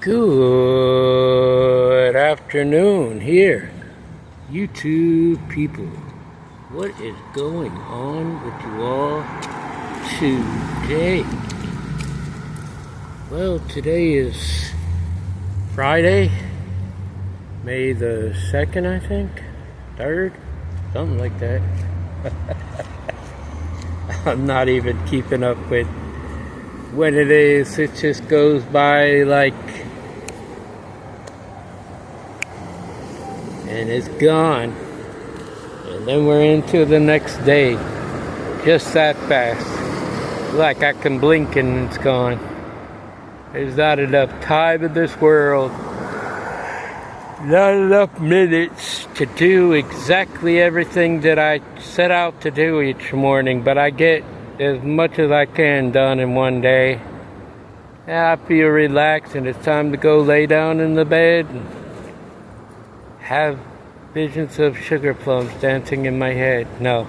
Good afternoon here, YouTube people. What is going on with you all today? Well, today is Friday, May the 2nd, I think, 3rd, something like that. I'm not even keeping up with when it is. It just goes by like, and it's gone, and then we're into the next day, just that fast. Like I can blink and it's gone. There's not enough time in this world, not enough minutes to do exactly everything that I set out to do each morning, but I get as much as I can done in one day. And I feel relaxed, and it's time to go lay down in the bed and have visions of sugar plums dancing in my head. No.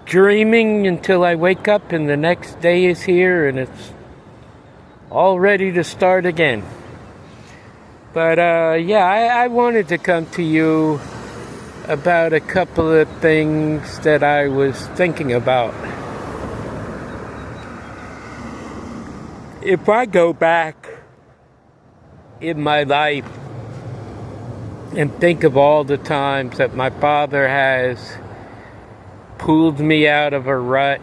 Dreaming until I wake up and the next day is here and it's all ready to start again. But yeah, I wanted to come to you about a couple of things that I was thinking about. If I go back in my life and think of all the times that my father has pulled me out of a rut,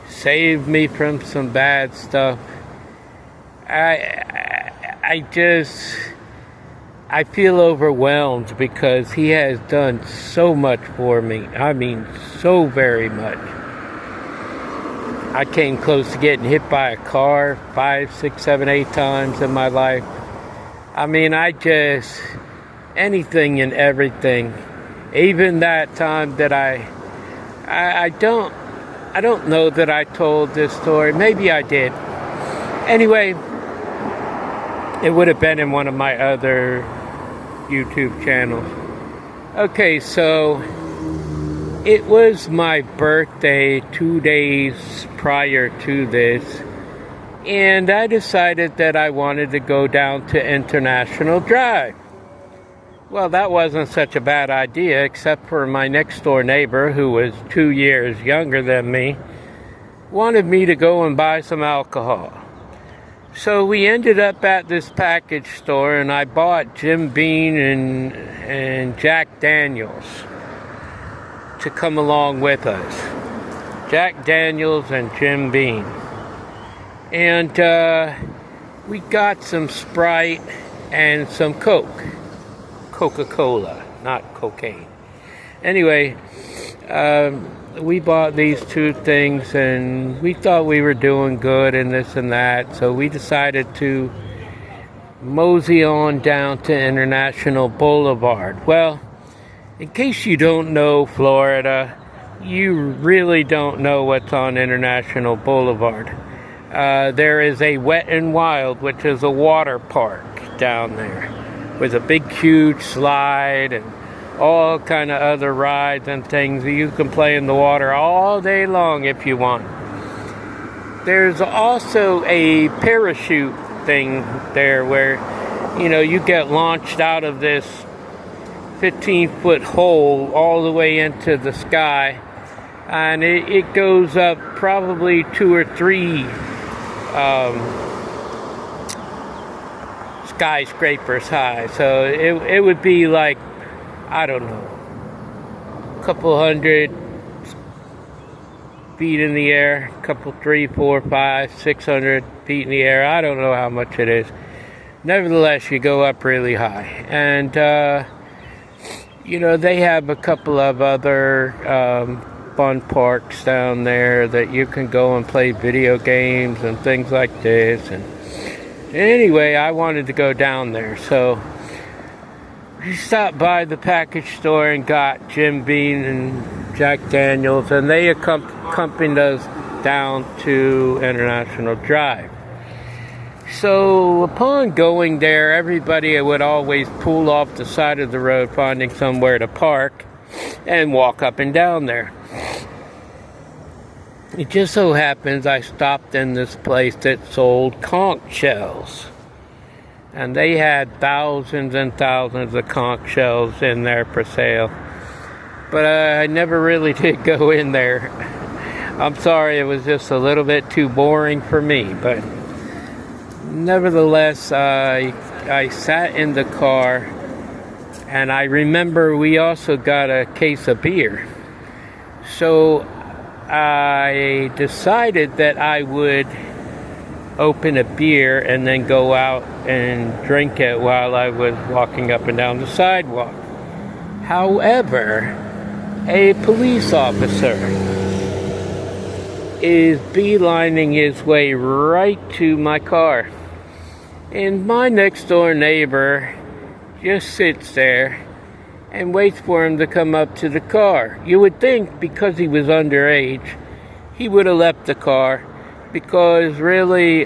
saved me from some bad stuff, I feel overwhelmed because he has done so much for me. I mean, so very much. I came close to getting hit by a car 5, 6, 7, 8 times in my life. I mean, anything and everything. Even that time that I don't know that I told this story. Maybe I did. Anyway, it would have been in one of my other YouTube channels. Okay, so it was my birthday 2 days prior to this, and I decided that I wanted to go down to International Drive. Well, that wasn't such a bad idea, except for my next door neighbor, who was 2 years younger than me, wanted me to go and buy some alcohol. So we ended up at this package store, and I bought Jim Beam and Jack Daniels to come along with us. Jack Daniels and Jim Beam. And we got some Sprite and some Coke. Coca-Cola, not cocaine. Anyway, we bought these two things, and we thought we were doing good and this and that, so we decided to mosey on down to International Boulevard. Well, in case you don't know Florida, you really don't know what's on International Boulevard. There is a Wet and Wild, which is a water park down there, with a big, huge slide and all kind of other rides and things. You can play in the water all day long if you want. There's also a parachute thing there where, you get launched out of this 15-foot hole all the way into the sky, and it goes up probably 2 or 3 skyscrapers high. So it would be like, I don't know, a couple hundred feet in the air, a couple, 3, 4, 5, 600 feet in the air. I don't know how much it is. Nevertheless, you go up really high. And they have a couple of other fun parks down there that you can go and play video games and things like this. And anyway, I wanted to go down there, so we stopped by the package store and got Jim Beam and Jack Daniels, and they accompanied us down to International Drive. So upon going there, everybody would always pull off the side of the road, finding somewhere to park and walk up and down there. It just so happens I stopped in this place that sold conch shells. And they had thousands and thousands of conch shells in there for sale. But I never really did go in there. I'm sorry, it was just a little bit too boring for me. But nevertheless, I sat in the car, and I remember we also got a case of beer. So I decided that I would open a beer and then go out and drink it while I was walking up and down the sidewalk. However, a police officer is beelining his way right to my car. And my next door neighbor just sits there and waits for him to come up to the car. You would think because he was underage, he would have left the car, because really,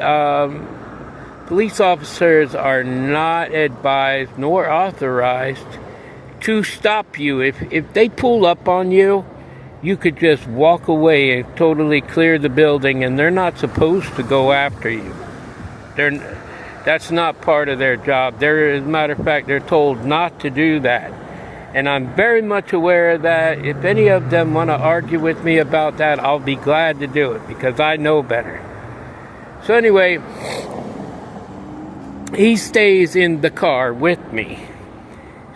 police officers are not advised nor authorized to stop you. If they pull up on you, you could just walk away and totally clear the building, and they're not supposed to go after you. That's not part of their job. As a matter of fact, they're told not to do that. And I'm very much aware of that. If any of them want to argue with me about that, I'll be glad to do it, because I know better. So anyway, he stays in the car with me.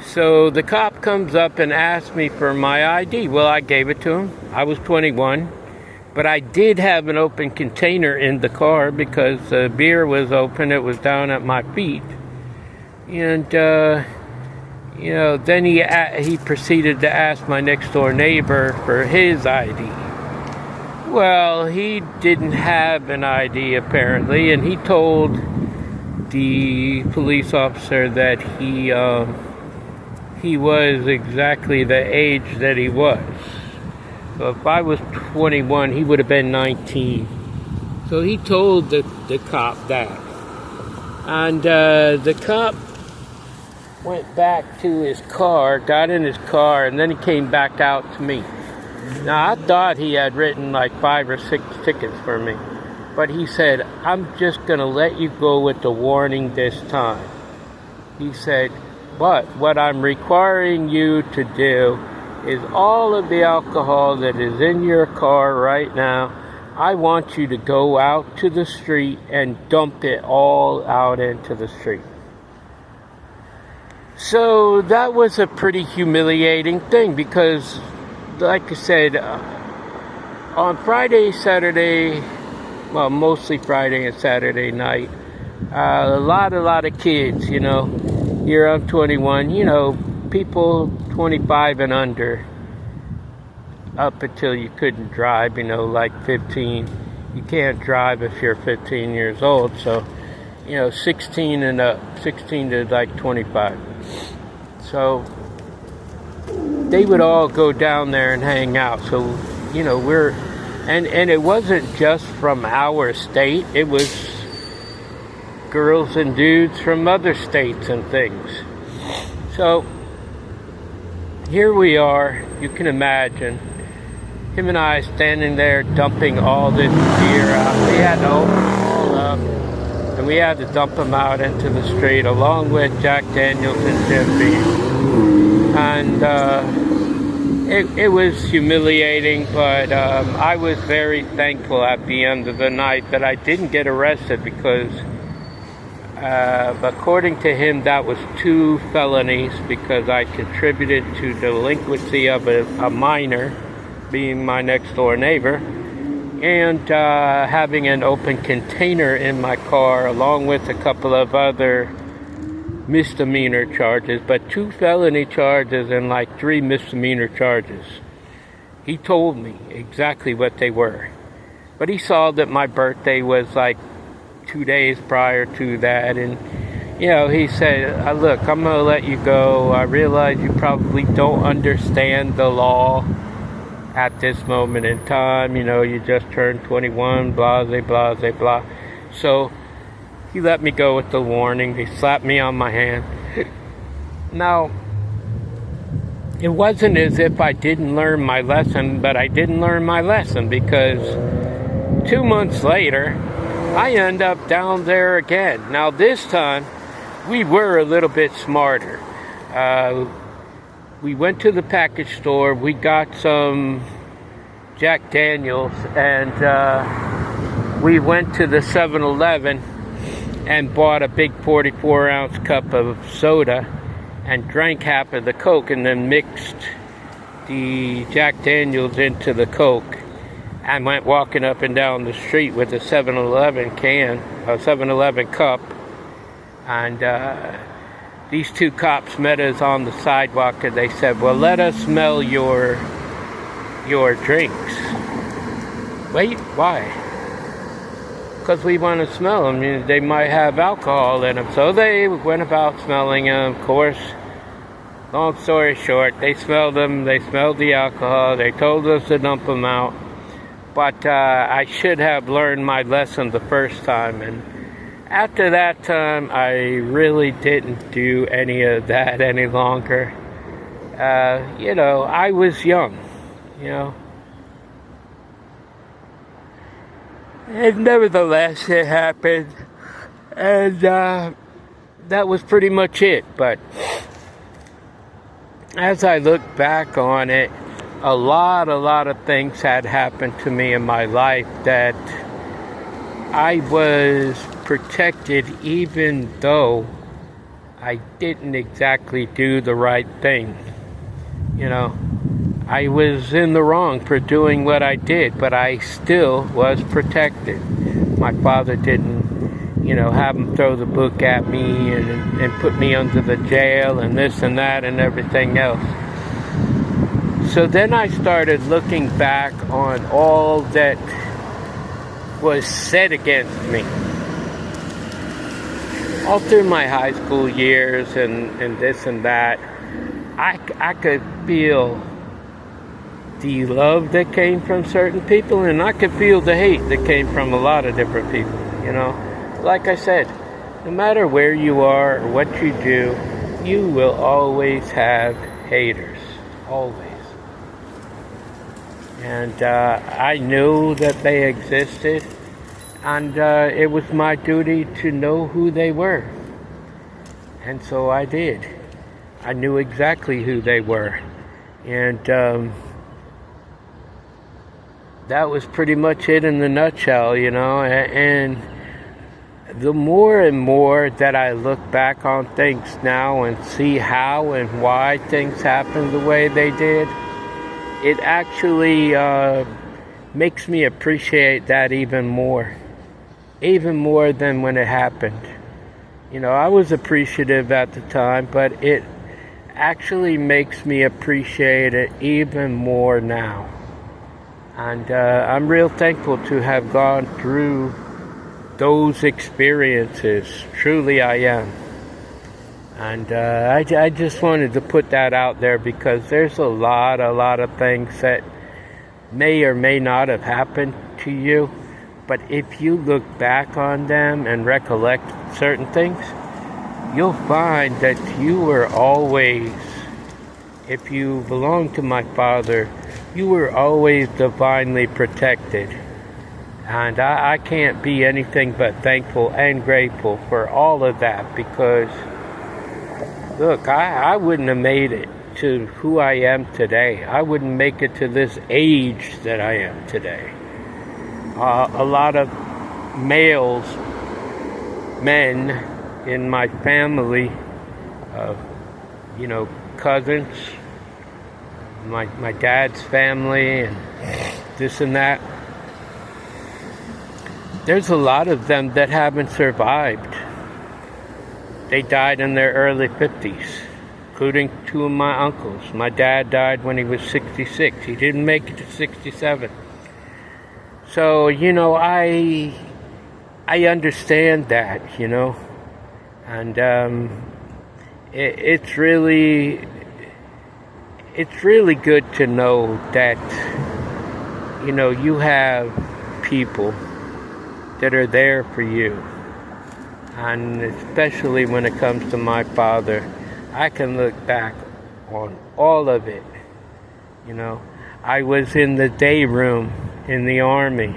So the cop comes up and asks me for my ID. Well, I gave it to him. I was 21. But I did have an open container in the car because the beer was open. It was down at my feet. And, then he proceeded to ask my next door neighbor for his ID. Well, he didn't have an ID apparently, and he told the police officer that he was exactly the age that he was. So if I was 21, he would have been 19. So he told the cop that. And the cop went back to his car, got in his car, and then he came back out to me. Now, I thought he had written like 5 or 6 tickets for me. But he said, I'm just going to let you go with the warning this time. He said, but what I'm requiring you to do is all of the alcohol that is in your car right now, I want you to go out to the street and dump it all out into the street. So that was a pretty humiliating thing because, like I said, on Friday, Saturday, well, mostly Friday and Saturday night, a lot of kids, here I'm 21, people 25 and under, up until you couldn't drive, like 15. You can't drive if you're 15 years old, so, 16 and up, 16 to like 25. So they would all go down there and hang out. So, and it wasn't just from our state, it was girls and dudes from other states and things. So here we are, you can imagine, him and I standing there dumping all this beer out. We had to open them all up, and we had to dump them out into the street along with Jack Daniels and Jim Beam. And it was humiliating, but I was very thankful at the end of the night that I didn't get arrested because according to him, that was 2 felonies because I contributed to delinquency of a minor, being my next door neighbor, and having an open container in my car along with a couple of other misdemeanor charges, but 2 felony charges and like 3 misdemeanor charges. He told me exactly what they were. But he saw that my birthday was like 2 days prior to that, and he said, look, I'm going to let you go. I realize you probably don't understand the law at this moment in time. You just turned 21, blah, blah, blah, blah. So he let me go with the warning. He slapped me on my hand. Now, it wasn't as if I didn't learn my lesson, but I didn't learn my lesson because 2 months later, I end up down there again. Now this time, we were a little bit smarter. We went to the package store, we got some Jack Daniels, and we went to the 7-Eleven and bought a big 44-ounce cup of soda and drank half of the Coke, and then mixed the Jack Daniels into the Coke and went walking up and down the street with a 7-Eleven cup. And these two cops met us on the sidewalk, and they said, well, let us smell your drinks. Wait, why? Because we want to smell them. They might have alcohol in them. So they went about smelling them. Of course, long story short, they smelled them. They smelled the alcohol. They told us to dump them out. But I should have learned my lesson the first time. And after that time, I really didn't do any of that any longer. I was young, And nevertheless, it happened. And that was pretty much it. But as I look back on it, a lot of things had happened to me in my life that I was protected, even though I didn't exactly do the right thing. I was in the wrong for doing what I did, but I still was protected. My father didn't, have him throw the book at me and put me under the jail and this and that and everything else. So then I started looking back on all that was said against me. All through my high school years and this and that, I could feel the love that came from certain people, and I could feel the hate that came from a lot of different people, Like I said, no matter where you are or what you do, you will always have haters. Always. And I knew that they existed, and it was my duty to know who they were. And so I did. I knew exactly who they were. And that was pretty much it in the nutshell, And the more and more that I look back on things now and see how and why things happened the way they did, it actually makes me appreciate that even more than when it happened. I was appreciative at the time, but it actually makes me appreciate it even more now. And I'm real thankful to have gone through those experiences. Truly I am. And I just wanted to put that out there, because there's a lot of things that may or may not have happened to you. But if you look back on them and recollect certain things, you'll find that you were always, if you belong to my Father, you were always divinely protected. And I can't be anything but thankful and grateful for all of that, because look, I wouldn't have made it to who I am today. I wouldn't make it to this age that I am today. A lot of men in my family, cousins, my dad's family, and this and that. There's a lot of them that haven't survived. They died in their early 50s, including two of my uncles. My dad died when he was 66. He didn't make it to 67. So, I understand that, and it's really good to know that, you have people that are there for you. And especially when it comes to my father, I can look back on all of it. I was in the day room in the Army.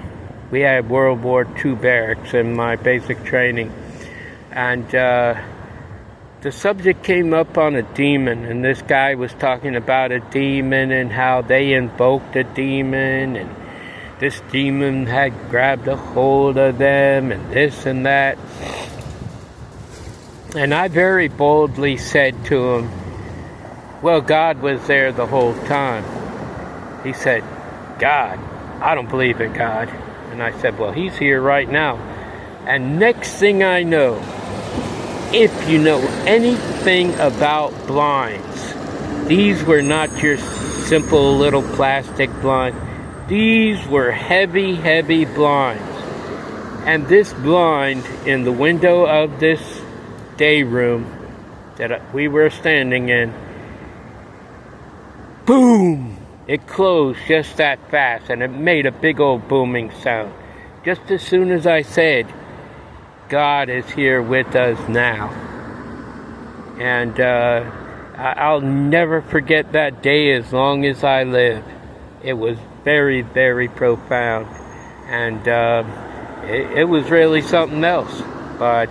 We had World War II barracks in my basic training. And the subject came up on a demon, and this guy was talking about a demon and how they invoked a demon, and this demon had grabbed a hold of them, and this and that. And I very boldly said to him, well, God was there the whole time. He said, God? I don't believe in God. And I said, well, he's here right now. And next thing I know, if you know anything about blinds, these were not your simple little plastic blinds. These were heavy, heavy blinds. And this blind in the window of this day room that we were standing in, boom! It closed just that fast, and it made a big old booming sound. Just as soon as I said, God is here with us now. And I'll never forget that day as long as I live. It was very, very profound. And it was really something else. But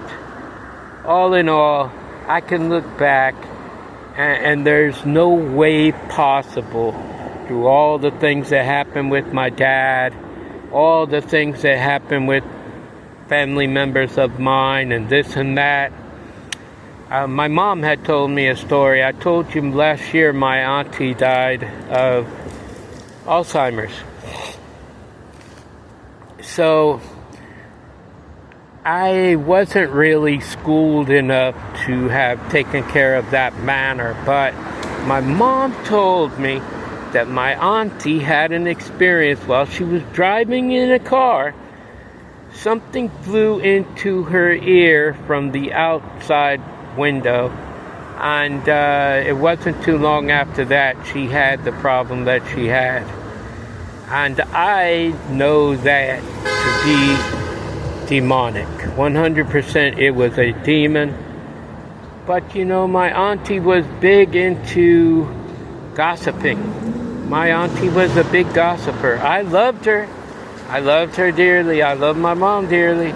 all in all, I can look back, and there's no way possible, through all the things that happened with my dad, all the things that happened with family members of mine and this and that. My mom had told me a story. I told you last year my auntie died of Alzheimer's. So I wasn't really schooled enough to have taken care of that manner, but my mom told me that my auntie had an experience while she was driving in a car. Something flew into her ear from the outside window, and it wasn't too long after that she had the problem that she had. And I know that to be demonic. 100% it was a demon. But you know, my auntie was big into gossiping. My auntie was a big gossiper. I loved her. I loved her dearly. I loved my mom dearly.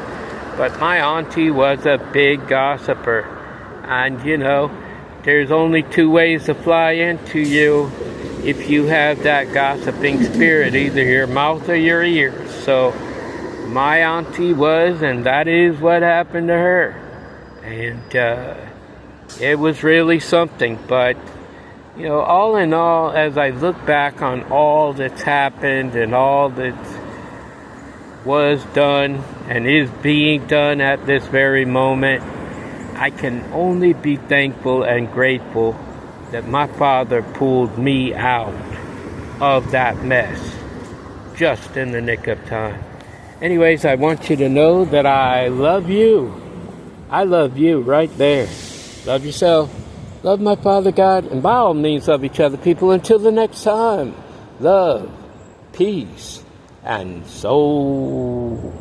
But my auntie was a big gossiper. And you know, there's only two ways to fly into you if you have that gossiping spirit, either your mouth or your ears. So my auntie was, and that is what happened to her. And it was really something. But you know, all in all, as I look back on all that's happened and all that was done and is being done at this very moment, I can only be thankful and grateful that my father pulled me out of that mess just in the nick of time. Anyways, I want you to know that I love you. I love you right there. Love yourself. Love my Father God. And by all means, love each other, people. Until the next time, love, peace, and soul.